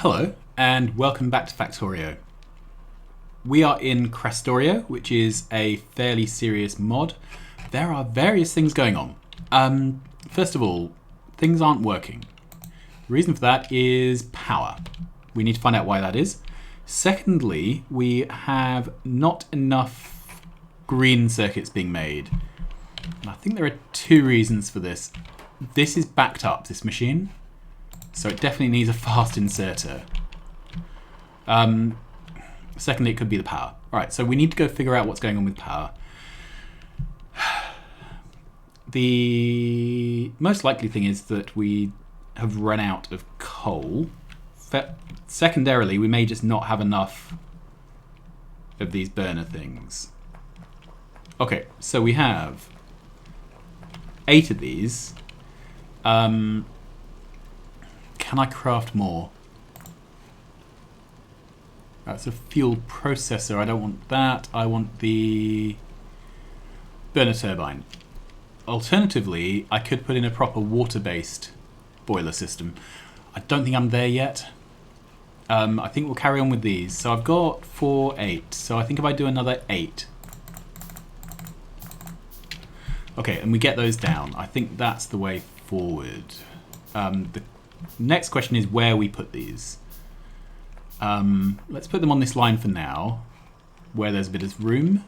Hello, and welcome back to Factorio. We are in Factorio, which is a fairly serious mod. There are various things going on. First of all, things aren't working. The reason for that is power. We need to find out why that is. Secondly, we have not enough green circuits being made. And I think there are two reasons for this. This is backed up, this machine. So it definitely needs a fast inserter. Secondly, it could be the power. Alright, so we need to go figure out what's going on with power. The most likely thing is that we have run out of coal. Secondarily, we may just not have enough of these burner things. Okay, so we have 8 of these. Can I craft more? That's a fuel processor. I don't want that. I want the burner turbine. Alternatively, I could put in a proper water-based boiler system. I don't think I'm there yet. I think we'll carry on with these. So I've got 4, 8. So I think if I do another 8. Okay, and we get those down. I think that's the way forward. The next question is where we put these. Let's put them on this line for now, where there's a bit of room.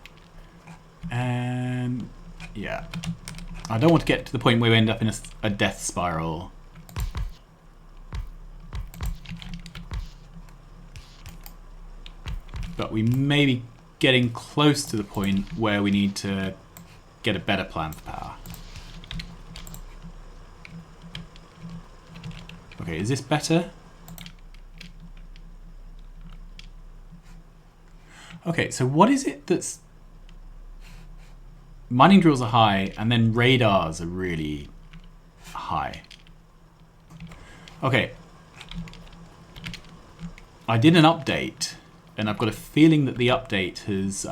And yeah, I don't want to get to the point where we end up in a death spiral. But we may be getting close to the point where we need to get a better plan for power. Okay, is this better? Okay, so what is it that's... Mining drills are high, and then radars are really high. Okay. I did an update, and I've got a feeling that the update has...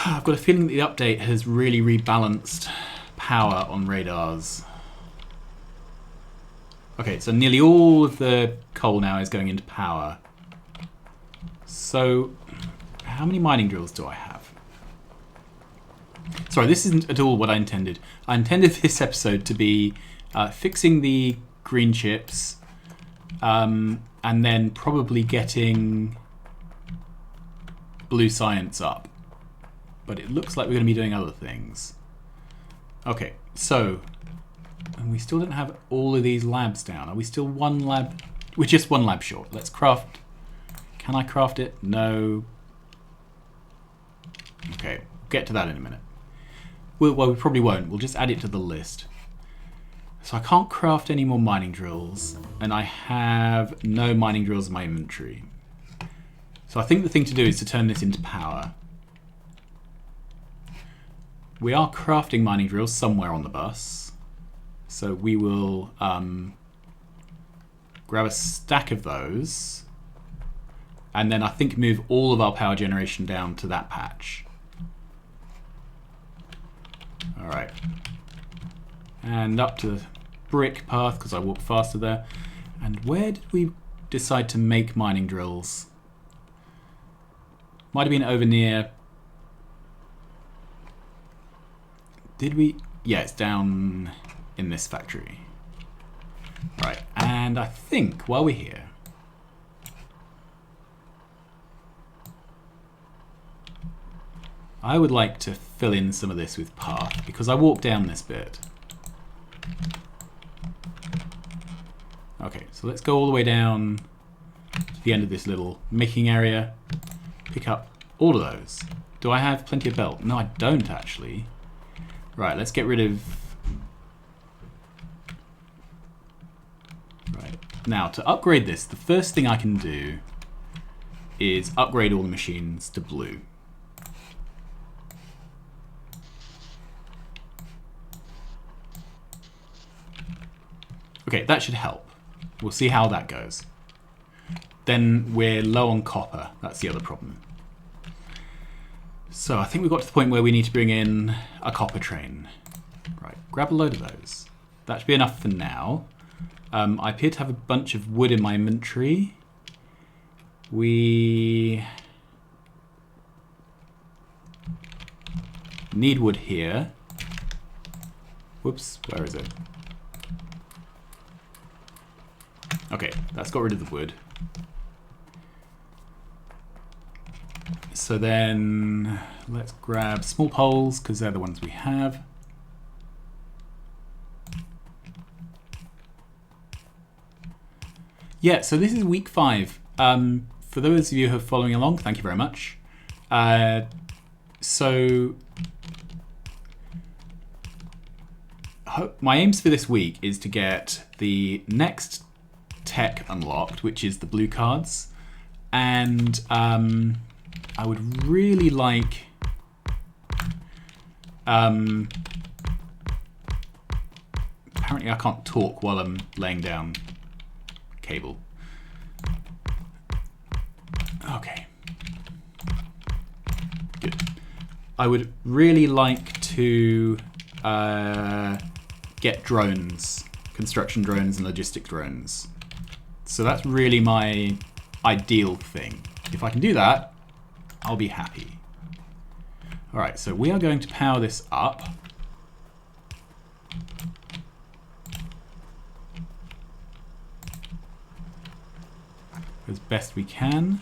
I've got a feeling that the update has really rebalanced power on radars. Okay, so nearly all of the coal now is going into power. So, how many mining drills do I have? Sorry, this isn't at all what I intended. I intended this episode to be fixing the green chips, and then probably getting blue science up. But it looks like we're going to be doing other things. Okay, so... And we still don't have all of these labs down. Are we still one lab? We're just one lab short. Let's craft. Can I craft it? No. Okay, we'll get to that in a minute. Well, we probably won't. We'll just add it to the list. So I can't craft any more mining drills. And I have no mining drills in my inventory. So I think the thing to do is to turn this into power. We are crafting mining drills somewhere on the bus. So we will grab a stack of those, and then I think move all of our power generation down to that patch. Alright. And up to the brick path, because I walk faster there. And where did we decide to make mining drills? Might have been over near... Did we? Yeah, it's down... in this factory. Right, and I think while we're here, I would like to fill in some of this with path, because I walked down this bit. Okay, so let's go all the way down to the end of this little making area, pick up all of those. Do I have plenty of belt? No, I don't actually. Right, let's get rid of... Now, to upgrade this, the first thing I can do is upgrade all the machines to blue. Okay, that should help. We'll see how that goes. Then we're low on copper. That's the other problem. So I think we've got to the point where we need to bring in a copper train. Right, grab a load of those. That should be enough for now. I appear to have a bunch of wood in my inventory. We need wood here. Whoops, where is it? Okay, that's got rid of the wood. So then let's grab small poles because they're the ones we have. Yeah, so this is week 5. For those of you who are following along, thank you very much. So my aims for this week is to get the next tech unlocked, which is the blue cards, and I would really like apparently I can't talk while I'm laying down cable. Okay, good. I would really like to get drones, construction drones and logistic drones. So that's really my ideal thing. If I can do that, I'll be happy. All right, so we are going to power this up. As best we can.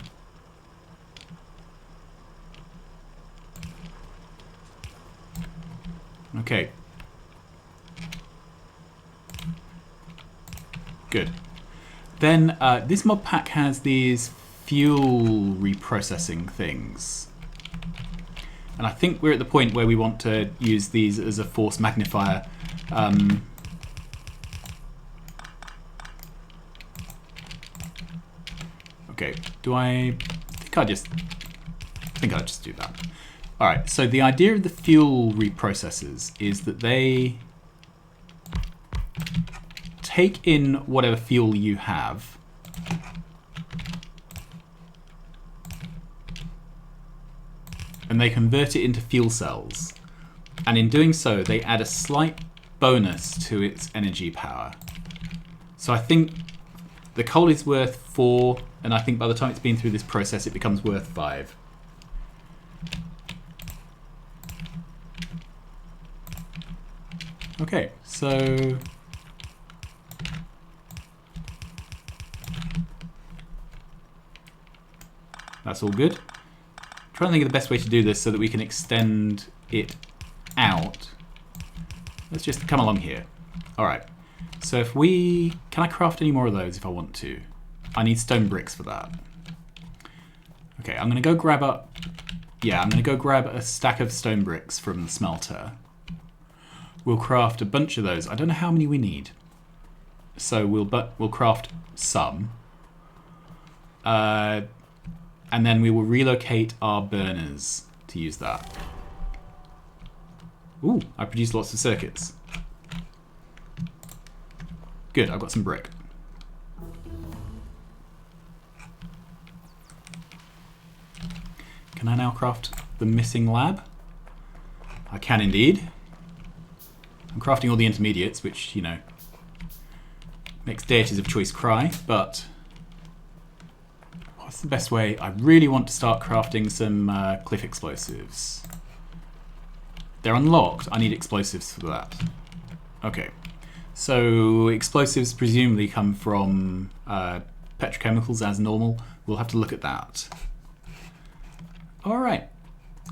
Okay. Good. Then this mod pack has these fuel reprocessing things. And I think we're at the point where we want to use these as a force magnifier. Okay, I think I'll just do that. All right, so the idea of the fuel reprocessors is that they take in whatever fuel you have and they convert it into fuel cells. And in doing so, they add a slight bonus to its energy power. So I think the coal is worth 4, and I think by the time it's been through this process, it becomes worth 5. Okay, so that's all good. I'm trying to think of the best way to do this so that we can extend it out. Let's just come along here. All right. So if we... Can I craft any more of those if I want to? I need stone bricks for that. Okay, I'm going to go grab a... Yeah, I'm going to go grab a stack of stone bricks from the smelter. We'll craft a bunch of those. I don't know how many we need. So we'll craft some. And then we will relocate our burners to use that. Ooh, I produced lots of circuits. Good, I've got some brick. Can I now craft the missing lab? I can indeed. I'm crafting all the intermediates, which, you know, makes deities of choice cry, but what's the best way? I really want to start crafting some cliff explosives. They're unlocked. I need explosives for that. Okay. So explosives presumably come from petrochemicals as normal. We'll have to look at that. All right.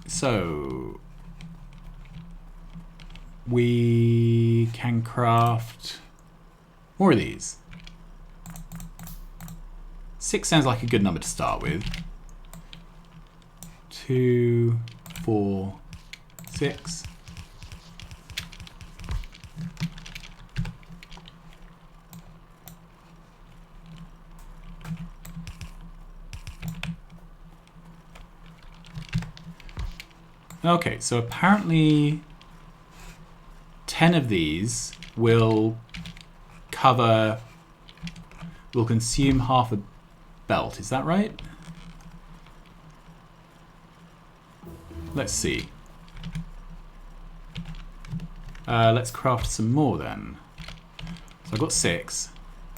So we can craft more of these. 6 sounds like a good number to start with. 2, 4, 6. Okay, so apparently 10 of these will consume half a belt. Is that right? Let's see. Let's craft some more then. So I've got 6.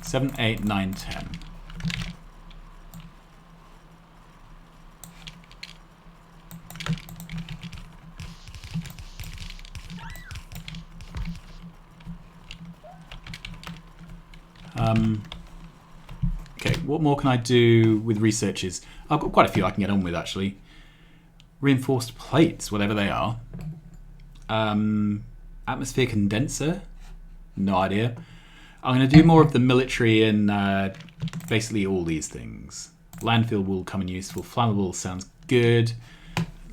7, 8, 9, 10. Okay, what more can I do with researches? I've got quite a few I can get on with, actually. Reinforced plates, whatever they are. Atmosphere condenser? No idea. I'm going to do more of the military and basically all these things. Landfill will come in useful. Flammable sounds good.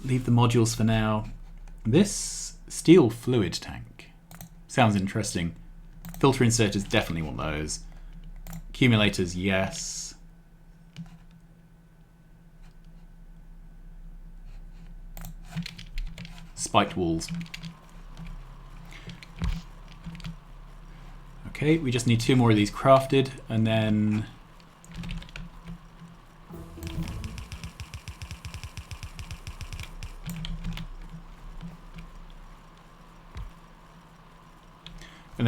Leave the modules for now. This steel fluid tank sounds interesting. Filter inserters, definitely want those. Accumulators, yes. Spiked walls. Okay, we just need 2 more of these crafted, and then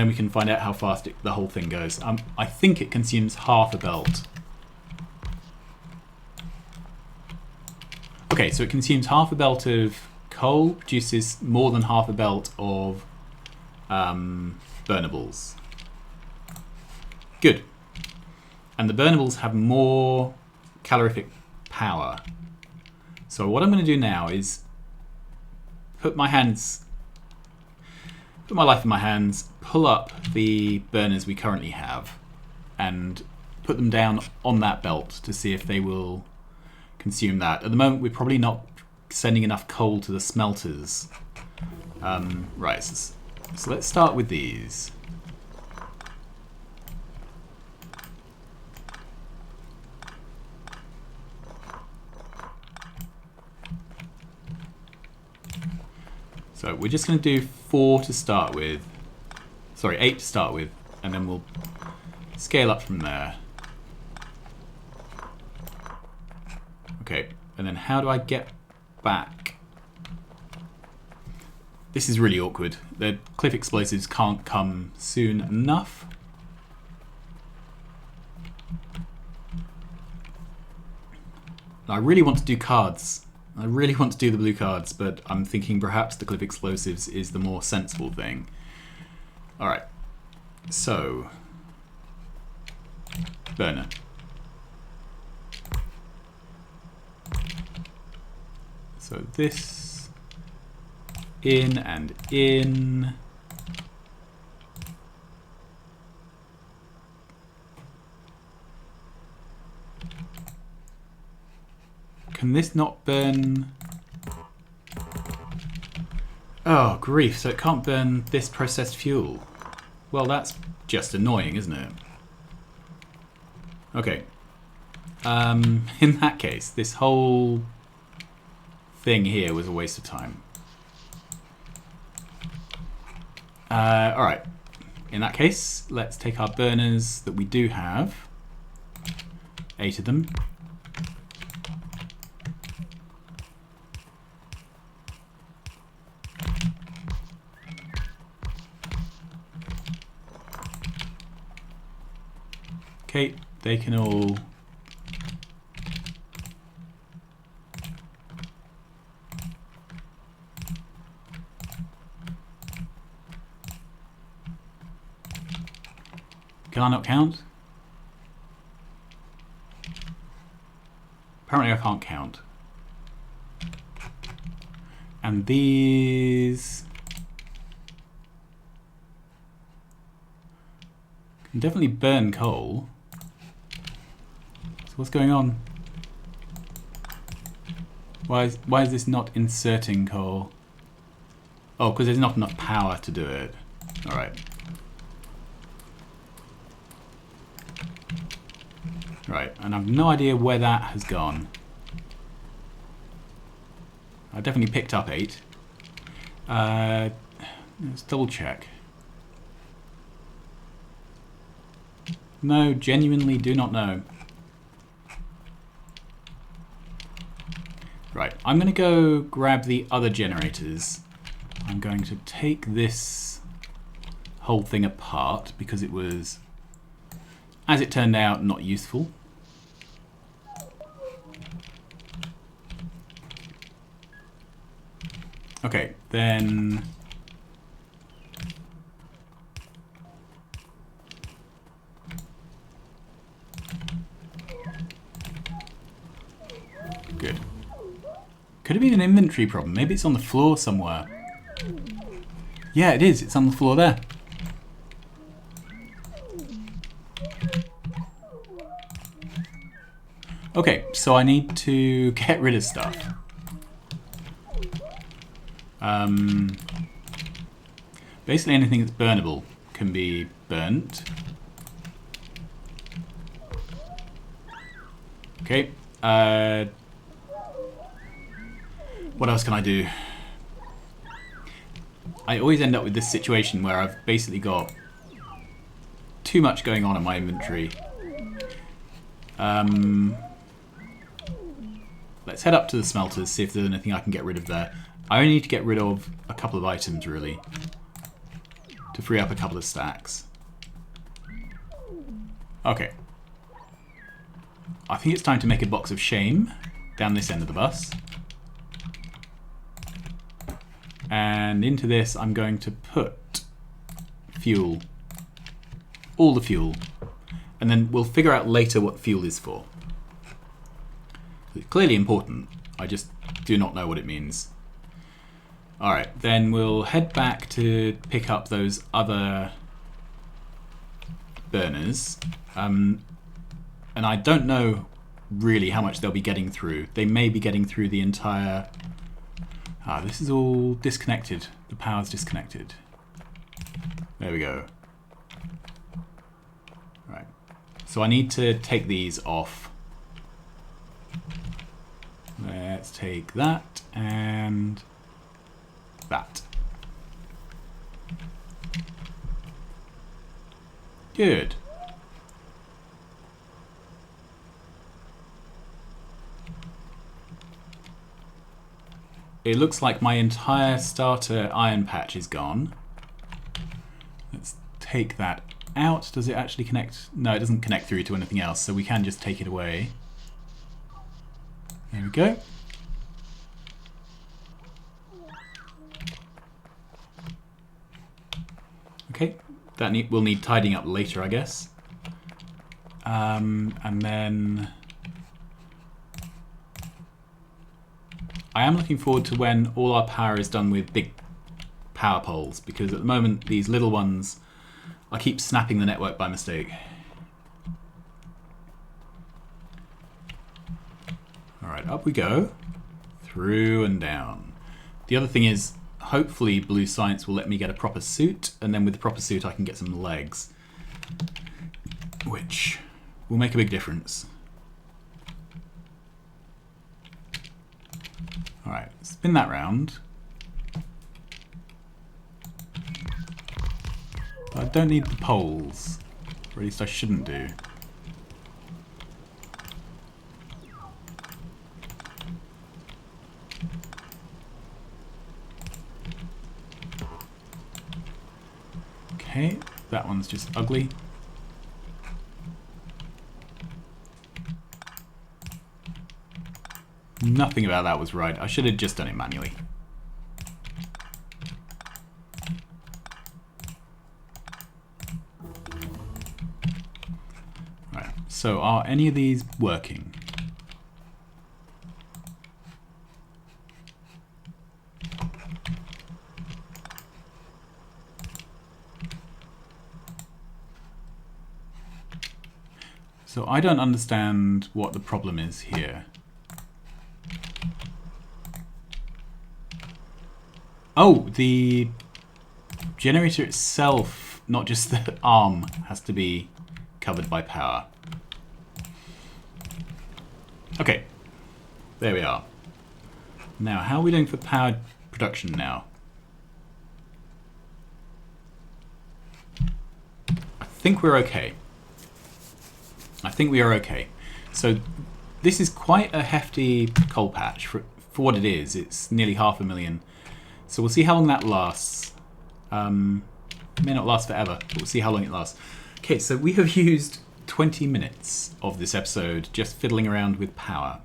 we can find out how fast the whole thing goes. I think it consumes half a belt. Okay, so it consumes half a belt of coal, produces more than half a belt of burnables. Good. And the burnables have more calorific power. So what I'm going to do now is put my life in my hands, pull up the burners we currently have, and put them down on that belt to see if they will consume that. At the moment, we're probably not sending enough coal to the smelters. Right, so let's start with these. So we're just going to do 4 to start with. Sorry, 8 to start with, and then we'll scale up from there. Okay, and then how do I get back? This is really awkward. The cliff explosives can't come soon enough. I really want to do cards. I really want to do the blue cards, but I'm thinking perhaps the cliff explosives is the more sensible thing. Alright, so burner. So this in and in. Can this not burn? Oh, grief. So it can't burn this processed fuel. Well, that's just annoying, isn't it? Okay. In that case, this whole thing here was a waste of time. Alright. In that case, let's take our burners that we do have. 8 of them. Okay, they can all Can I not count? Apparently I can't count. And these can definitely burn coal. So what's going on? Why is this not inserting coal? Oh, because there's not enough power to do it. Alright. Right, and I've no idea where that has gone. I definitely picked up 8. Let's double check. No, genuinely do not know. Right, I'm going to go grab the other generators. I'm going to take this whole thing apart because it was As it turned out, not useful. Okay, then... Good. Could have been an inventory problem. Maybe it's on the floor somewhere. Yeah, it is. It's on the floor there. Okay, so I need to get rid of stuff. Basically anything that's burnable can be burnt. Okay. What else can I do? I always end up with this situation where I've basically got too much going on in my inventory. Let's head up to the smelters, see if there's anything I can get rid of there. I only need to get rid of a couple of items, really, to free up a couple of stacks. Okay. I think it's time to make a box of shame down this end of the bus. And into this I'm going to put fuel. All the fuel. And then we'll figure out later what fuel is for. It's clearly important. I just do not know what it means. Alright, then we'll head back to pick up those other burners. And I don't know really how much they'll be getting through. They may be getting through the entire... Ah, this is all disconnected. The power's disconnected. There we go. Right. So I need to take these off. Let's take that and that. Good. It looks like my entire starter iron patch is gone. Let's take that out. Does it actually connect? No, it doesn't connect through to anything else, so we can just take it away. There we go. Okay, that will need tidying up later, I guess. And then I am looking forward to when all our power is done with big power poles, because at the moment these little ones, I keep snapping the network by mistake. Alright, up we go. Through and down. The other thing is, hopefully Blue Science will let me get a proper suit, and then with the proper suit I can get some legs, which will make a big difference. Alright, spin that round. I don't need the poles, or at least I shouldn't do. Okay, that one's just ugly. Nothing about that was right. I should have just done it manually. Right, so are any of these working? So I don't understand what the problem is here. Oh, the generator itself, not just the arm, has to be covered by power. Okay, there we are. Now, how are we doing for power production now? I think we're okay. I think we are okay. So this is quite a hefty coal patch for what it is. It's nearly 500,000. So we'll see how long that lasts. It may not last forever, but we'll see how long it lasts. Okay, so we have used 20 minutes of this episode just fiddling around with power.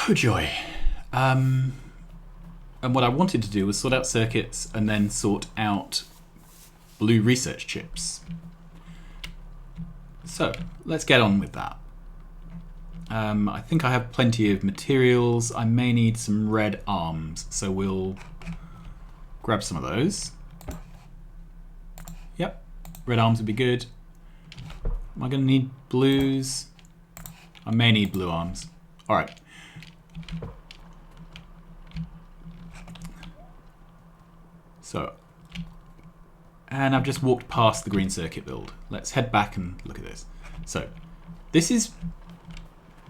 Oh joy. And what I wanted to do was sort out circuits and then sort out blue research chips. So let's get on with that. I think I have plenty of materials. I may need some red arms, so we'll grab some of those. Yep, red arms would be good. Am I going to need blues? I may need blue arms. All right. So, and I've just walked past the green circuit build. Let's head back and look at this. So, this is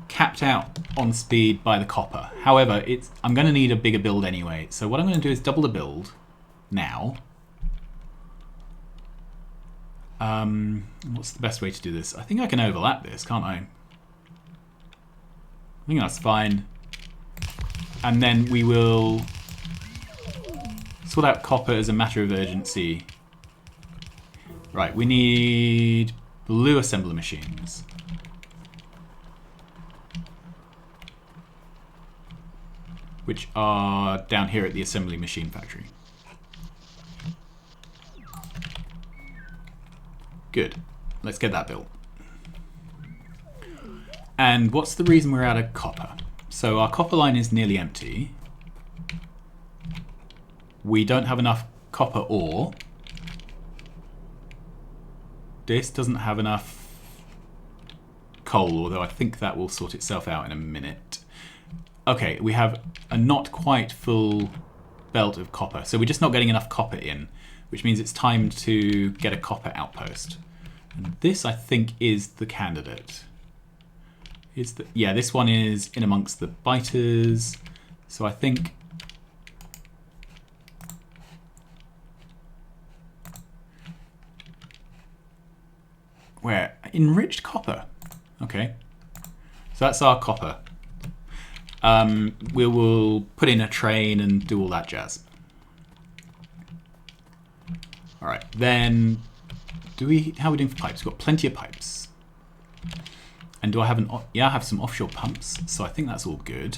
capped out on speed by the copper. However, I'm going to need a bigger build anyway. So what I'm going to do is double the build now. What's the best way to do this? I think I can overlap this, can't I? I think that's fine. And then we will sort out copper as a matter of urgency. Right, we need blue assembler machines. Which are down here at the assembly machine factory. Good. Let's get that built. And what's the reason we're out of copper? So our copper line is nearly empty. We don't have enough copper ore. This doesn't have enough coal, although I think that will sort itself out in a minute. Okay, we have a not quite full belt of copper. So we're just not getting enough copper in, which means it's time to get a copper outpost. And this, I think, is the candidate. Yeah, this one is in amongst the biters. So I think... Where? Enriched copper. Okay. So that's our copper. We will put in a train and do all that jazz. All right, then how are we doing for pipes? We've got plenty of pipes. And do I have I have some offshore pumps, so I think that's all good.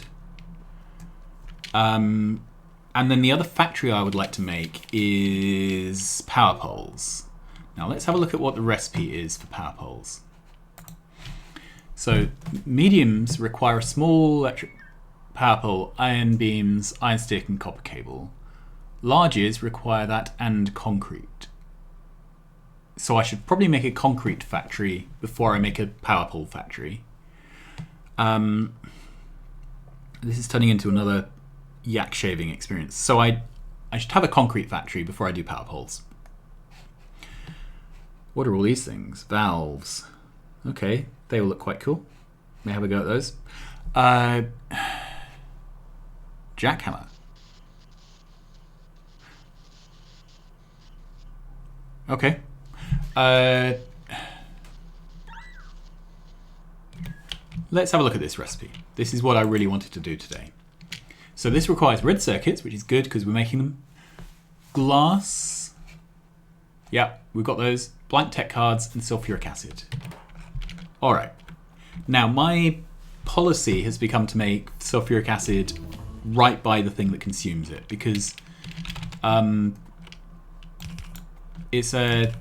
And then the other factory I would like to make is power poles. Now let's have a look at what the recipe is for power poles. So mediums require a small electric power pole, iron beams, iron stick and copper cable. Larges require that and concrete. So I should probably make a concrete factory before I make a power pole factory. This is turning into another yak shaving experience. So I should have a concrete factory before I do power poles. What are all these things? Valves. Okay, they all look quite cool. May have a go at those. Jackhammer. Okay. Let's have a look at this recipe. This is what I really wanted to do today. So this requires red circuits, which is good because we're making them. Glass. Yeah, we've got those. Blank tech cards and sulfuric acid. All right. Now my policy has become to make sulfuric acid right by the thing that consumes it, because it's a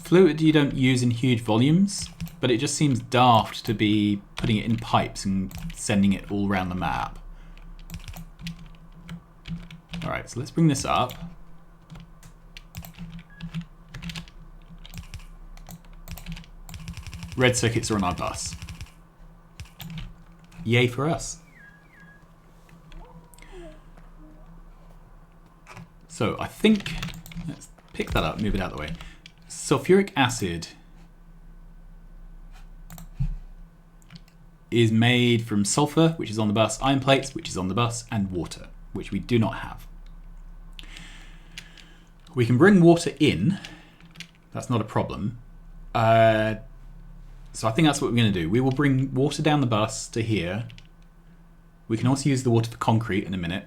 fluid you don't use in huge volumes, but it just seems daft to be putting it in pipes and sending it all around the map. All right, so let's bring this up. Red circuits are on our bus. Yay for us. So I think, let's pick that up, move it out of the way. Sulfuric acid is made from sulfur, which is on the bus, iron plates, which is on the bus, and water, which we do not have. We can bring water in. That's not a problem. So I think that's what we're going to do. We will bring water down the bus to here. We can also use the water for concrete in a minute.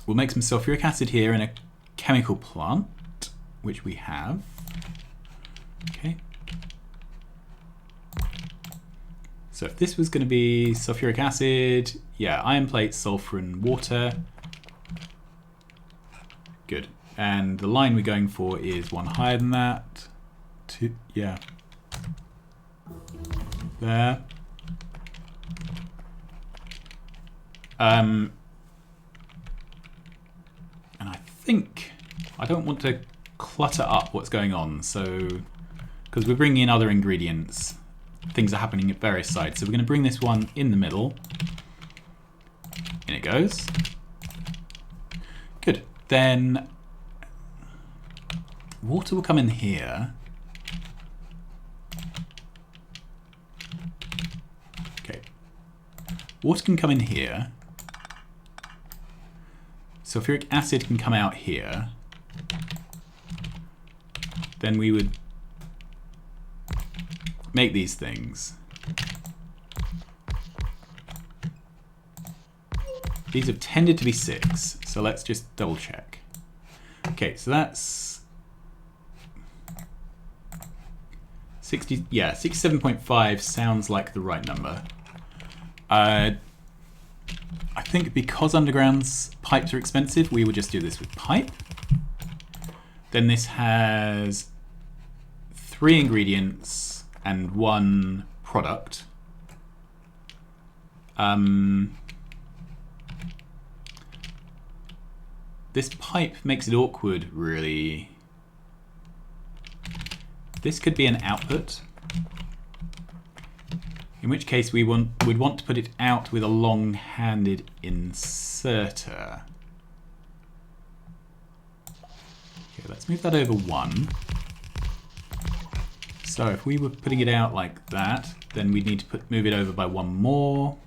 We'll make some sulfuric acid here and a chemical plant, which we have. Okay. So if this was going to be sulfuric acid, yeah, iron plate, sulfur and water. Good. And the line we're going for is one higher than that. Two, yeah. There. And I think I don't want to clutter up what's going on, so because we're bringing in other ingredients, things are happening at various sides. So we're going to bring this one in the middle. In it goes. Good. Then water will come in here. Okay. Water can come in here. Sulfuric acid can come out here. Then we would make these things. These have tended to be 6, so let's just double check. Okay, so that's 60. Yeah, 67.5 sounds like the right number. I think because underground's pipes are expensive, we would just do this with pipe. Then this has 3 ingredients and 1 product. This pipe makes it awkward, really. This could be an output, in which case we'd want to put it out with a long-handed inserter. Okay, let's move that over 1. So if we were putting it out like that, then we'd need to move it over by 1 more.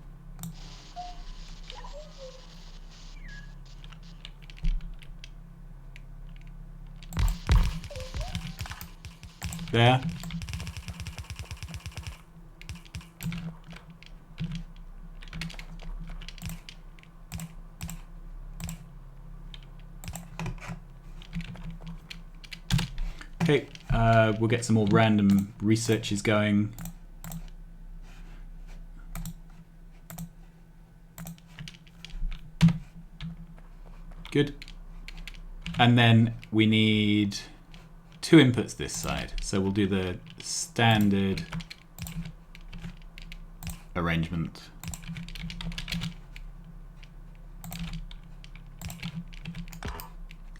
There. Okay, we'll get some more random researches going. Good. And then we need 2 inputs this side. So we'll do the standard arrangement.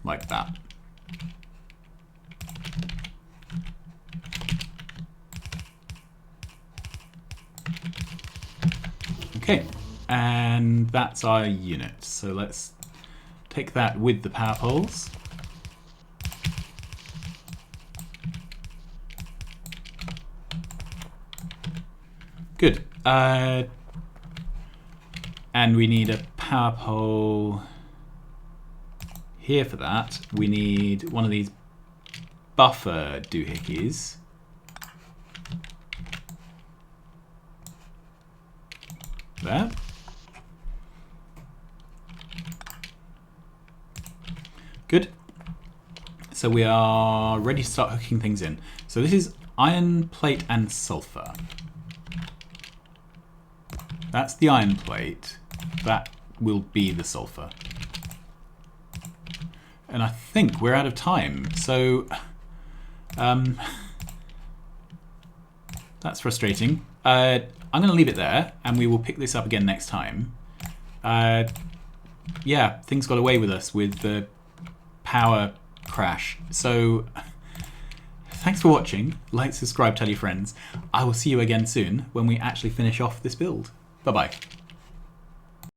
Like that. Okay, and that's our unit. So let's take that with the power poles. Good. And we need a power pole here for that. We need one of these buffer doohickeys. There. Good. So we are ready to start hooking things in. So this is iron plate and sulfur. That's the iron plate. That will be the sulfur. And I think we're out of time. So that's frustrating. I'm going to leave it there, and we will pick this up again next time. Yeah, things got away with us with the power crash. So thanks for watching. Like, subscribe, tell your friends. I will see you again soon when we actually finish off this build. Bye-bye.